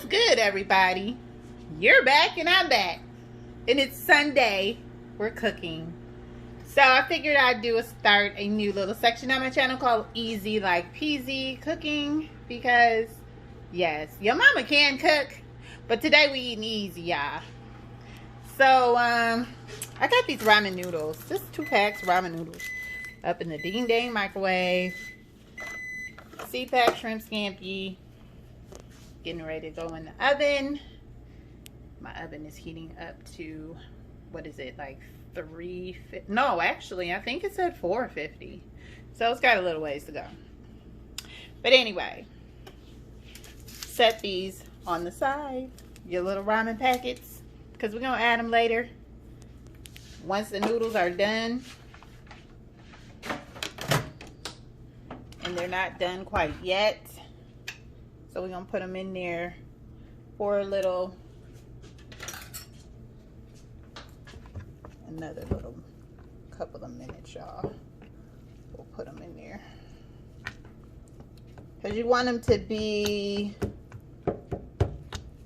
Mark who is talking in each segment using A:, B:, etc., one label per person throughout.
A: good, everybody? You're back and I'm back. And it's Sunday. We're cooking. So I figured I'd start a new little section on my channel called Easy like Peasy Cooking. Because, yes, your mama can cook. But today we eating easy, y'all. So, I got these ramen noodles. Just 2 packs ramen noodles. Up in the ding dang microwave. C-pack shrimp scampi. Getting ready to go in the oven. My oven is heating up to, what is it, like 350? No, actually, I think it's at 450. So it's got a little ways to go. But anyway, set these on the side, your little ramen packets, because we're going to add them later. Once the noodles are done, and they're not done quite yet. So we're going to put them in there for another little couple of minutes, y'all. We'll put them in there. Because you want them to be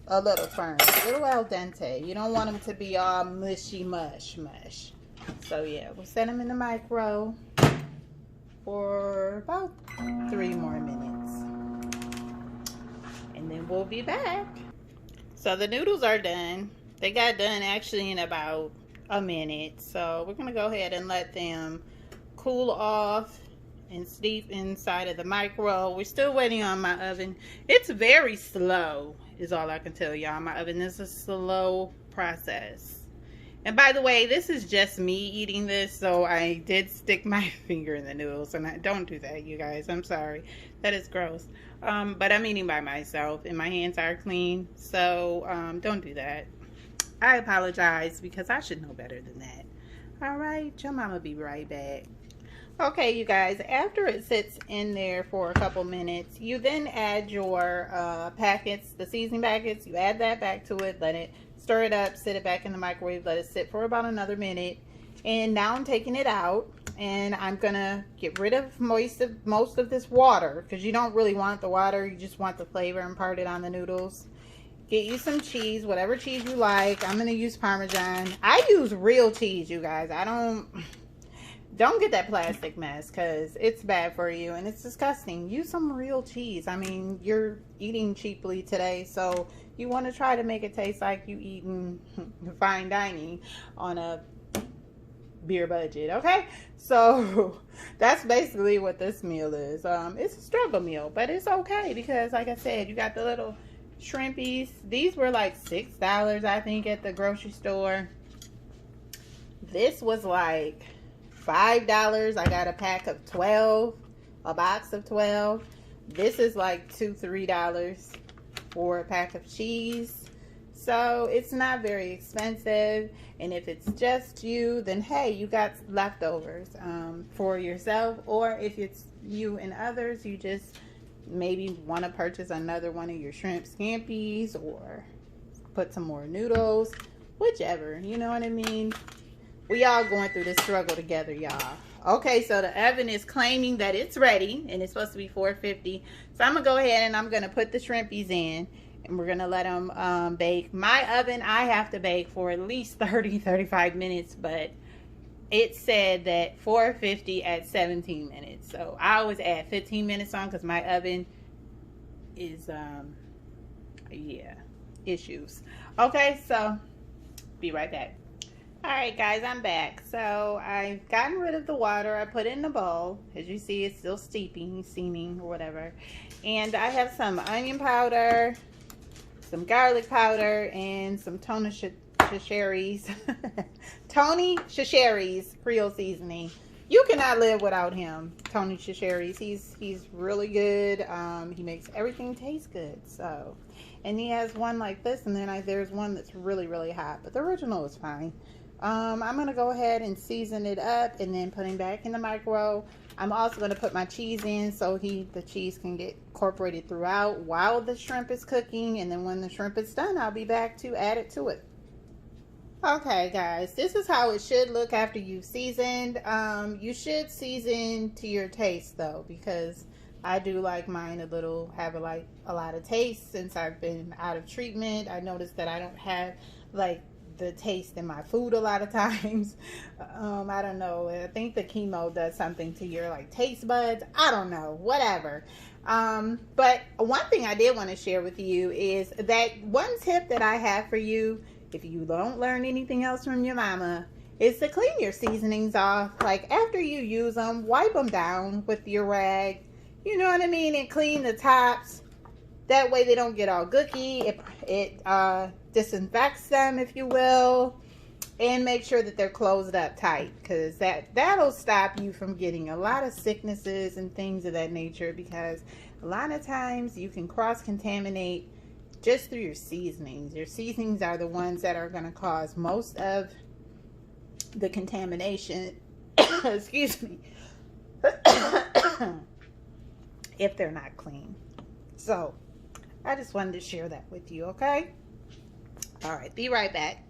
A: a little firm, a little al dente. You don't want them to be all mushy mush. So yeah, we'll set them in the micro for about 3 more minutes. And then we'll be back. So the noodles are done. They got done actually in about a minute. So we're gonna go ahead and let them cool off and steep inside of the micro. We're still waiting on my oven. It's very slow, is all I can tell y'all. My oven is a slow process. And by the way, this is just me eating this, so I did stick my finger in the noodles, and don't do that, you guys. I'm sorry. That is gross. But I'm eating by myself, and my hands are clean, so don't do that. I apologize, because I should know better than that. All right, your mama be right back. Okay, you guys, after it sits in there for a couple minutes, you then add your packets, the seasoning packets. You add that back to it, let it stir it up, sit it back in the microwave, let it sit for about another minute. And now I'm taking it out, and I'm gonna get rid of most of this water, because you don't really want the water, you just want the flavor imparted on the noodles. Get you some cheese, whatever cheese you like. I'm gonna use Parmesan. I use real cheese, you guys. I don't get that plastic mess, because it's bad for you and it's disgusting. Use some real cheese. I mean, you're eating cheaply today, so you want to try to make it taste like you eating fine dining on a beer budget, okay? So that's basically what this meal is. It's a struggle meal, but it's okay, because like I said, you got the little shrimpies. These were like $6, I think, at the grocery store. This was like $5. I got a pack of 12, a box of 12. This is like $2-3 for a pack of cheese. So it's not very expensive. And if it's just you, then hey, you got leftovers for yourself. Or if it's you and others, you just maybe want to purchase another one of your shrimp scampis, or put some more noodles, whichever, you know what I mean? We all going through this struggle together, y'all. Okay, so the oven is claiming that it's ready, and it's supposed to be 450. So I'm gonna go ahead and I'm gonna put the shrimpies in, and we're gonna let them bake. My oven, I have to bake for at least 30-35 minutes, but it said that 450 at 17 minutes. So I always add 15 minutes on, because my oven is yeah, issues. Okay, so be right back. Alright guys, I'm back. So I've gotten rid of the water. I put it in a bowl. As you see, it's still steaming or whatever. And I have some onion powder, some garlic powder, and some Tony Chachere's Creole seasoning. You cannot live without him, Tony Chachere's. He's really good. He makes everything taste good. So, and he has one like this, and then there's one that's really hot, but the original is fine. I'm gonna go ahead and season it up, and then put him back in the micro. I'm also gonna put my cheese in, so the cheese can get incorporated throughout while the shrimp is cooking, and then when the shrimp is done, I'll be back to add it to it. Okay guys, this is how it should look after you've seasoned. You should season to your taste though, because I do like mine have a lot of taste since I've been out of treatment. I noticed that I don't have like the taste in my food a lot of times. I don't know. I think the chemo does something to your like taste buds. I don't know. Whatever. But one thing I did want to share with you is that one tip that I have for you, if you don't learn anything else from your mama, is to clean your seasonings off. Like after you use them, wipe them down with your rag. You know what I mean? And clean the tops. That way they don't get all gooky. It disinfects them, if you will. And make sure that they're closed up tight. Because that'll stop you from getting a lot of sicknesses and things of that nature. Because a lot of times you can cross-contaminate just through your seasonings. Your seasonings are the ones that are going to cause most of the contamination. Excuse me. If they're not clean. So I just wanted to share that with you, okay? All right, be right back.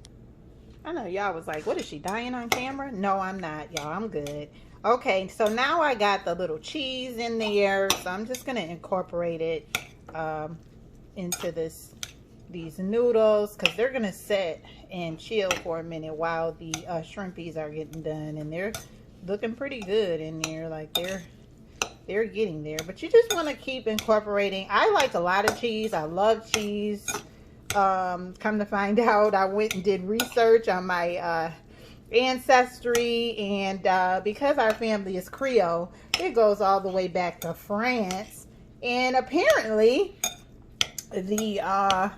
A: I know y'all was like, what is she, dying on camera? No, I'm not, y'all. I'm good. Okay, so now I got the little cheese in there, so I'm just gonna incorporate it into these noodles, because they're gonna sit and chill for a minute while the shrimpies are getting done, and they're looking pretty good in there. Like they're getting there, but you just want to keep incorporating. I like a lot of cheese. I love cheese. Come to find out, I went and did research on my ancestry, and because our family is Creole, it goes all the way back to France, and apparently the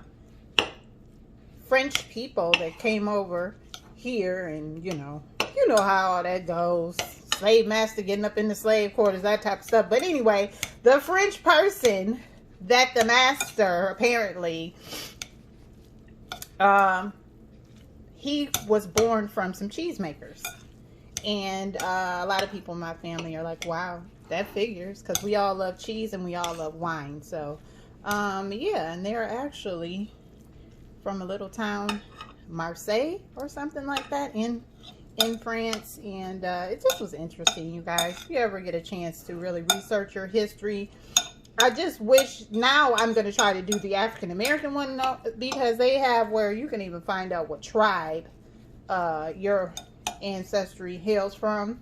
A: French people that came over here, and you know how all that goes. Slave master getting up in the slave quarters, that type of stuff. But anyway, the French person that the master apparently, he was born from some cheesemakers. And a lot of people in my family are like, wow, that figures, because we all love cheese and we all love wine. So, yeah, and they're actually from a little town, Marseille or something like that in France, and it just was interesting, you guys. If you ever get a chance to really research your history, I just wish, now I'm going to try to do the African American one, because they have where you can even find out what tribe your ancestry hails from,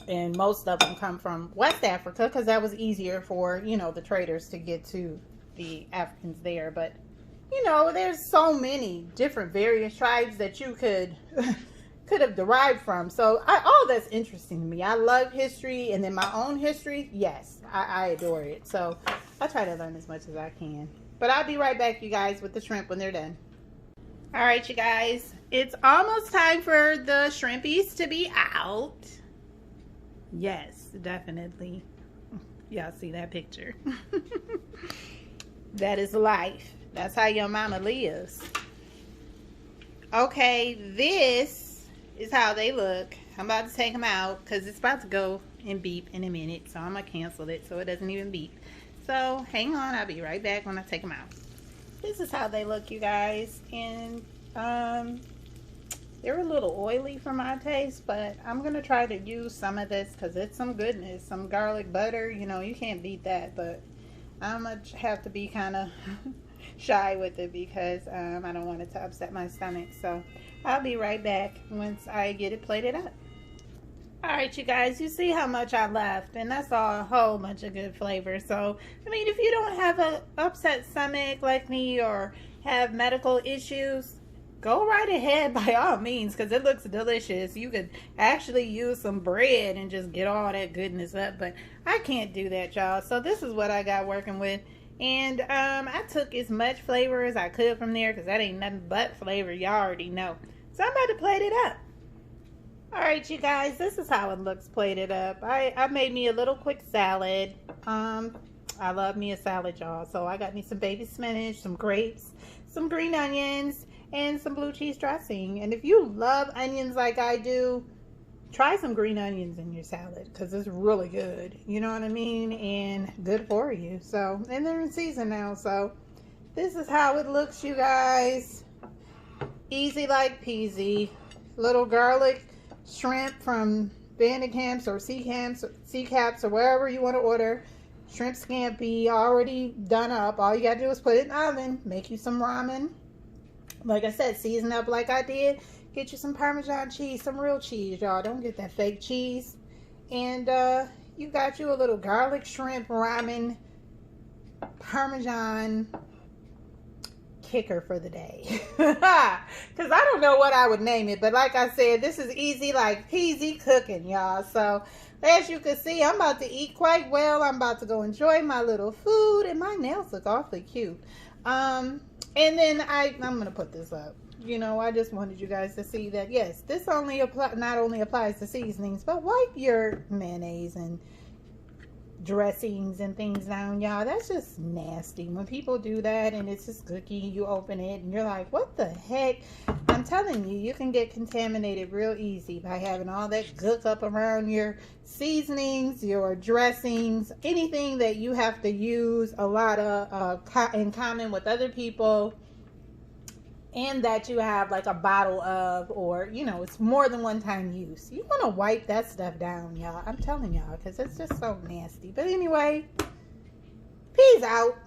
A: and most of them come from West Africa, because that was easier for the traders to get to the Africans there. But there's so many different various tribes that you could have derived from. So all that's interesting to me. I love history, and then my own history, yes, I adore it. So I try to learn as much as I can. But I'll be right back, you guys, with the shrimp when they're done. All right, you guys, it's almost time for the shrimpies to be out. Yes, definitely. Y'all see that picture? That is life. That's how your mama lives. Okay, this is how they look. I'm about to take them out because it's about to go and beep in a minute. So I'm going to cancel it so it doesn't even beep. So hang on. I'll be right back when I take them out. This is how they look, you guys. And they're a little oily for my taste, but I'm going to try to use some of this because it's some goodness. Some garlic butter. You can't beat that, but I'm going to have to be kind of shy with it because I don't want it to upset my stomach. So I'll be right back once I get it plated up. Alright, you guys, you see how much I left, and that's all a whole bunch of good flavor. So, I mean, if you don't have an upset stomach like me or have medical issues, go right ahead by all means, because it looks delicious. You could actually use some bread and just get all that goodness up, but I can't do that, y'all. So this is what I got working with. And I took as much flavor as I could from there, because that ain't nothing but flavor. Y'all already know. So I'm about to plate it up. Alright, you guys, this is how it looks plated up. I made me a little quick salad. I love me a salad, y'all. So I got me some baby spinach, some grapes, some green onions, and some blue cheese dressing. And if you love onions like I do, try some green onions in your salad, because it's really good. You know what I mean? And good for you. So, and they're in season now. So this is how it looks, you guys. Easy like peasy. Little garlic shrimp from Bandicamps or sea caps or wherever you want to order. Shrimp scampi already done up. All you gotta do is put it in the oven. Make you some ramen. Like I said, season up like I did. Get you some Parmesan cheese, some real cheese, y'all. Don't get that fake cheese. And you got you a little garlic shrimp ramen Parmesan kicker for the day. Because I don't know what I would name it. But like I said, this is easy like peasy cooking, y'all. So as you can see, I'm about to eat quite well. I'm about to go enjoy my little food. And my nails look awfully cute. And then I'm going to put this up. You know, I just wanted you guys to see that, yes, this not only applies to seasonings, but wipe your mayonnaise and dressings and things down, y'all. That's just nasty. When people do that and it's just cookie, you open it and you're like, what the heck? I'm telling you, you can get contaminated real easy by having all that gook up around your seasonings, your dressings, anything that you have to use a lot of in common with other people, and that you have like a bottle of, or you know, it's more than one time use. You want to wipe that stuff down, y'all. I'm telling y'all, because it's just so nasty. But anyway, peace out.